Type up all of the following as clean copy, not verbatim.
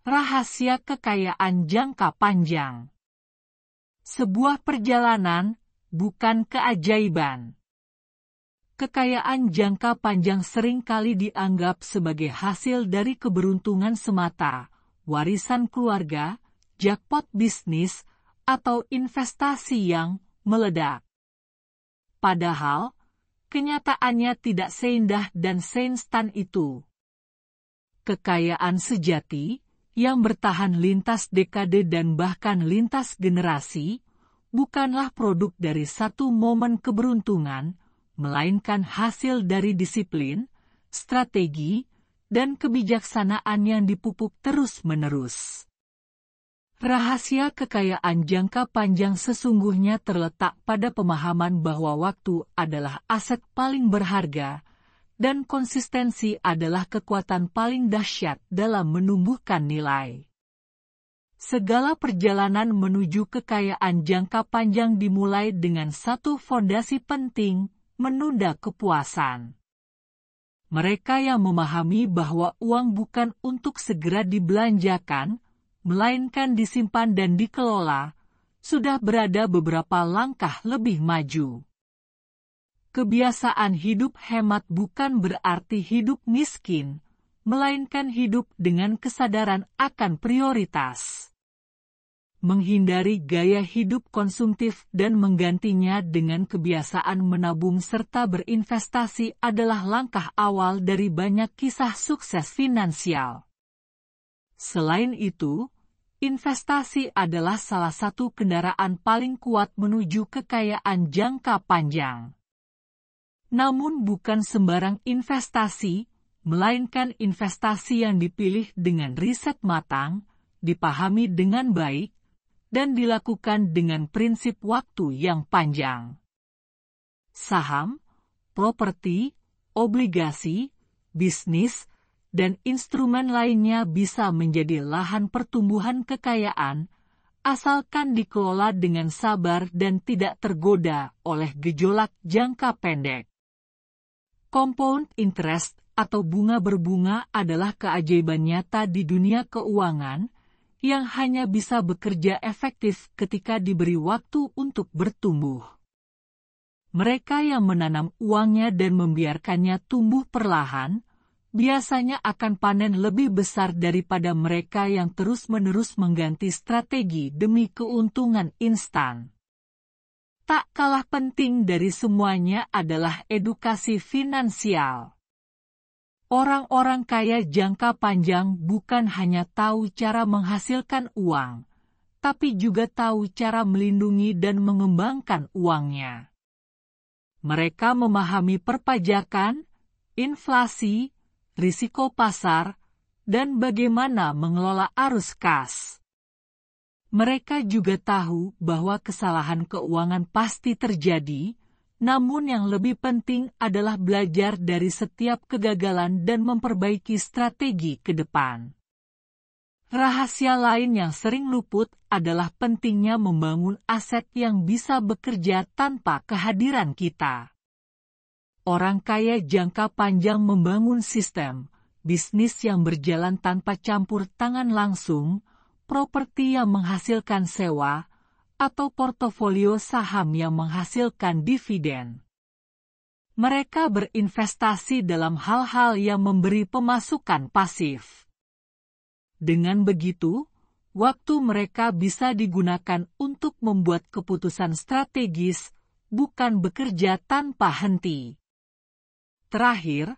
Rahasia kekayaan jangka panjang. Sebuah perjalanan, bukan keajaiban. Kekayaan jangka panjang seringkali dianggap sebagai hasil dari keberuntungan semata, warisan keluarga, jackpot bisnis, atau investasi yang meledak. Padahal, kenyataannya tidak seindah dan seinstan itu. Kekayaan sejati, yang bertahan lintas dekade dan bahkan lintas generasi, bukanlah produk dari satu momen keberuntungan, melainkan hasil dari disiplin, strategi, dan kebijaksanaan yang dipupuk terus-menerus. Rahasia kekayaan jangka panjang sesungguhnya terletak pada pemahaman bahwa waktu adalah aset paling berharga, dan konsistensi adalah kekuatan paling dahsyat dalam menumbuhkan nilai. Segala perjalanan menuju kekayaan jangka panjang dimulai dengan satu fondasi penting, menunda kepuasan. Mereka yang memahami bahwa uang bukan untuk segera dibelanjakan, melainkan disimpan dan dikelola, sudah berada beberapa langkah lebih maju. Kebiasaan hidup hemat bukan berarti hidup miskin, melainkan hidup dengan kesadaran akan prioritas. Menghindari gaya hidup konsumtif dan menggantinya dengan kebiasaan menabung serta berinvestasi adalah langkah awal dari banyak kisah sukses finansial. Selain itu, investasi adalah salah satu kendaraan paling kuat menuju kekayaan jangka panjang. Namun bukan sembarang investasi, melainkan investasi yang dipilih dengan riset matang, dipahami dengan baik, dan dilakukan dengan prinsip waktu yang panjang. Saham, properti, obligasi, bisnis, dan instrumen lainnya bisa menjadi lahan pertumbuhan kekayaan, asalkan dikelola dengan sabar dan tidak tergoda oleh gejolak jangka pendek. Compound interest atau bunga berbunga adalah keajaiban nyata di dunia keuangan yang hanya bisa bekerja efektif ketika diberi waktu untuk bertumbuh. Mereka yang menanam uangnya dan membiarkannya tumbuh perlahan, biasanya akan panen lebih besar daripada mereka yang terus-menerus mengganti strategi demi keuntungan instan. Tak kalah penting dari semuanya adalah edukasi finansial. Orang-orang kaya jangka panjang bukan hanya tahu cara menghasilkan uang, tapi juga tahu cara melindungi dan mengembangkan uangnya. Mereka memahami perpajakan, inflasi, risiko pasar, dan bagaimana mengelola arus kas. Mereka juga tahu bahwa kesalahan keuangan pasti terjadi, namun yang lebih penting adalah belajar dari setiap kegagalan dan memperbaiki strategi ke depan. Rahasia lain yang sering luput adalah pentingnya membangun aset yang bisa bekerja tanpa kehadiran kita. Orang kaya jangka panjang membangun sistem bisnis yang berjalan tanpa campur tangan langsung, properti yang menghasilkan sewa, atau portofolio saham yang menghasilkan dividen. Mereka berinvestasi dalam hal-hal yang memberi pemasukan pasif. Dengan begitu, waktu mereka bisa digunakan untuk membuat keputusan strategis, bukan bekerja tanpa henti. Terakhir,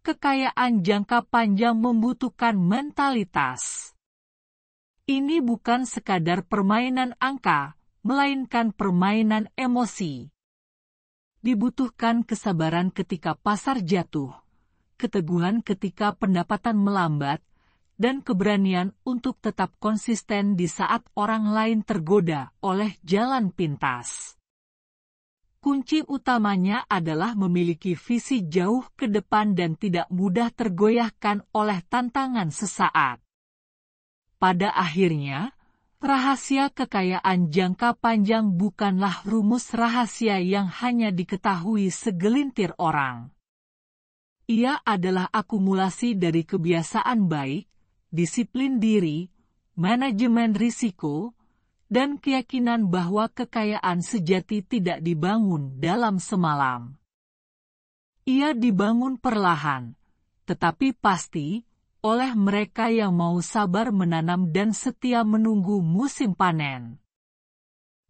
kekayaan jangka panjang membutuhkan mentalitas. Ini bukan sekadar permainan angka, melainkan permainan emosi. Dibutuhkan kesabaran ketika pasar jatuh, keteguhan ketika pendapatan melambat, dan keberanian untuk tetap konsisten di saat orang lain tergoda oleh jalan pintas. Kunci utamanya adalah memiliki visi jauh ke depan dan tidak mudah tergoyahkan oleh tantangan sesaat. Pada akhirnya, rahasia kekayaan jangka panjang bukanlah rumus rahasia yang hanya diketahui segelintir orang. Ia adalah akumulasi dari kebiasaan baik, disiplin diri, manajemen risiko, dan keyakinan bahwa kekayaan sejati tidak dibangun dalam semalam. Ia dibangun perlahan, tetapi pasti, oleh mereka yang mau sabar menanam dan setia menunggu musim panen.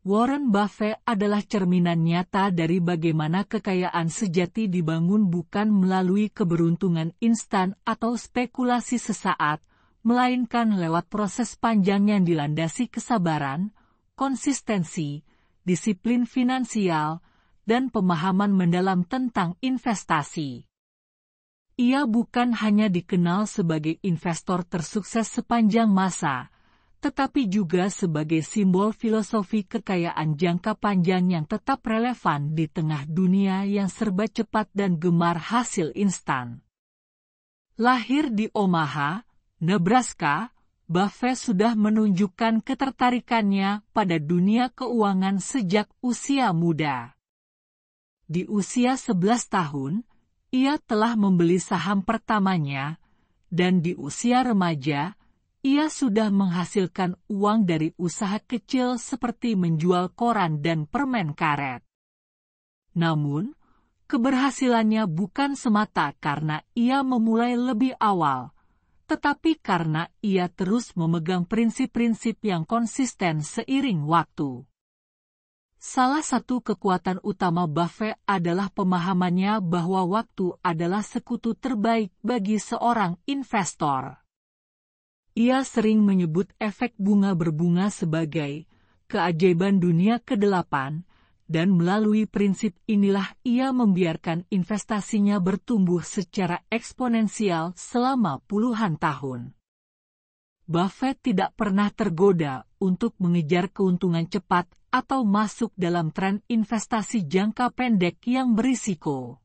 Warren Buffett adalah cerminan nyata dari bagaimana kekayaan sejati dibangun bukan melalui keberuntungan instan atau spekulasi sesaat, melainkan lewat proses panjang yang dilandasi kesabaran, konsistensi, disiplin finansial, dan pemahaman mendalam tentang investasi. Ia bukan hanya dikenal sebagai investor tersukses sepanjang masa, tetapi juga sebagai simbol filosofi kekayaan jangka panjang yang tetap relevan di tengah dunia yang serba cepat dan gemar hasil instan. Lahir di Omaha, Nebraska, Buffett sudah menunjukkan ketertarikannya pada dunia keuangan sejak usia muda. Di usia 11 tahun, ia telah membeli saham pertamanya, dan di usia remaja, ia sudah menghasilkan uang dari usaha kecil seperti menjual koran dan permen karet. Namun, keberhasilannya bukan semata karena ia memulai lebih awal, tetapi karena ia terus memegang prinsip-prinsip yang konsisten seiring waktu. Salah satu kekuatan utama Buffett adalah pemahamannya bahwa waktu adalah sekutu terbaik bagi seorang investor. Ia sering menyebut efek bunga berbunga sebagai keajaiban dunia ke-8, dan melalui prinsip inilah ia membiarkan investasinya bertumbuh secara eksponensial selama puluhan tahun. Buffett tidak pernah tergoda untuk mengejar keuntungan cepat atau masuk dalam tren investasi jangka pendek yang berisiko.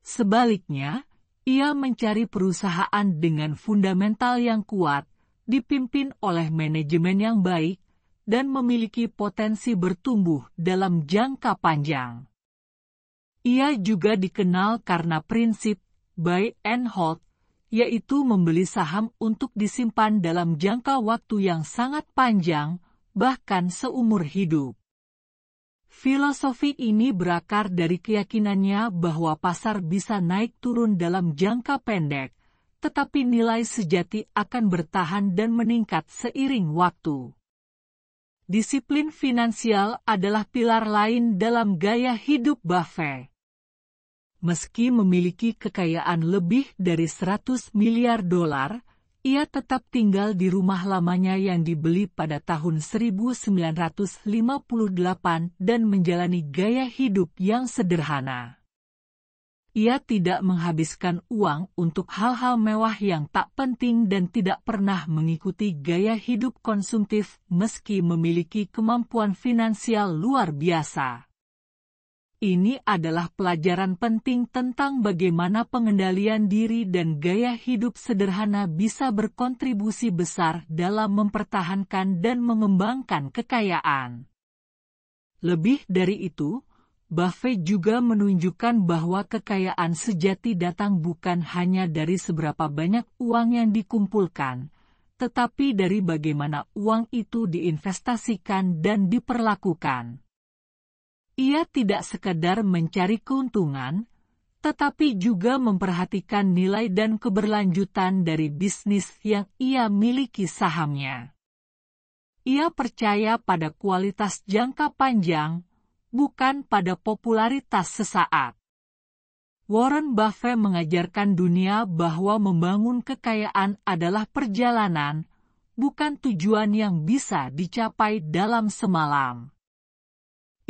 Sebaliknya, ia mencari perusahaan dengan fundamental yang kuat, dipimpin oleh manajemen yang baik, dan memiliki potensi bertumbuh dalam jangka panjang. Ia juga dikenal karena prinsip buy and hold, yaitu membeli saham untuk disimpan dalam jangka waktu yang sangat panjang, bahkan seumur hidup. Filosofi ini berakar dari keyakinannya bahwa pasar bisa naik turun dalam jangka pendek, tetapi nilai sejati akan bertahan dan meningkat seiring waktu. Disiplin finansial adalah pilar lain dalam gaya hidup Buffett. Meski memiliki kekayaan lebih dari 100 miliar dolar, ia tetap tinggal di rumah lamanya yang dibeli pada tahun 1958 dan menjalani gaya hidup yang sederhana. Ia tidak menghabiskan uang untuk hal-hal mewah yang tak penting dan tidak pernah mengikuti gaya hidup konsumtif meski memiliki kemampuan finansial luar biasa. Ini adalah pelajaran penting tentang bagaimana pengendalian diri dan gaya hidup sederhana bisa berkontribusi besar dalam mempertahankan dan mengembangkan kekayaan. Lebih dari itu, Buffett juga menunjukkan bahwa kekayaan sejati datang bukan hanya dari seberapa banyak uang yang dikumpulkan, tetapi dari bagaimana uang itu diinvestasikan dan diperlakukan. Ia tidak sekadar mencari keuntungan, tetapi juga memperhatikan nilai dan keberlanjutan dari bisnis yang ia miliki sahamnya. Ia percaya pada kualitas jangka panjang, bukan pada popularitas sesaat. Warren Buffett mengajarkan dunia bahwa membangun kekayaan adalah perjalanan, bukan tujuan yang bisa dicapai dalam semalam.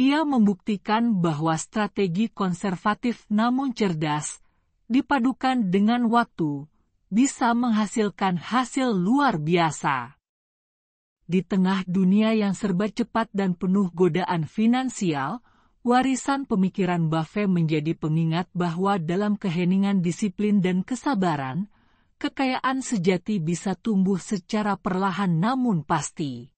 Ia membuktikan bahwa strategi konservatif namun cerdas, dipadukan dengan waktu, bisa menghasilkan hasil luar biasa. Di tengah dunia yang serba cepat dan penuh godaan finansial, warisan pemikiran Buffett menjadi pengingat bahwa dalam keheningan disiplin dan kesabaran, kekayaan sejati bisa tumbuh secara perlahan namun pasti.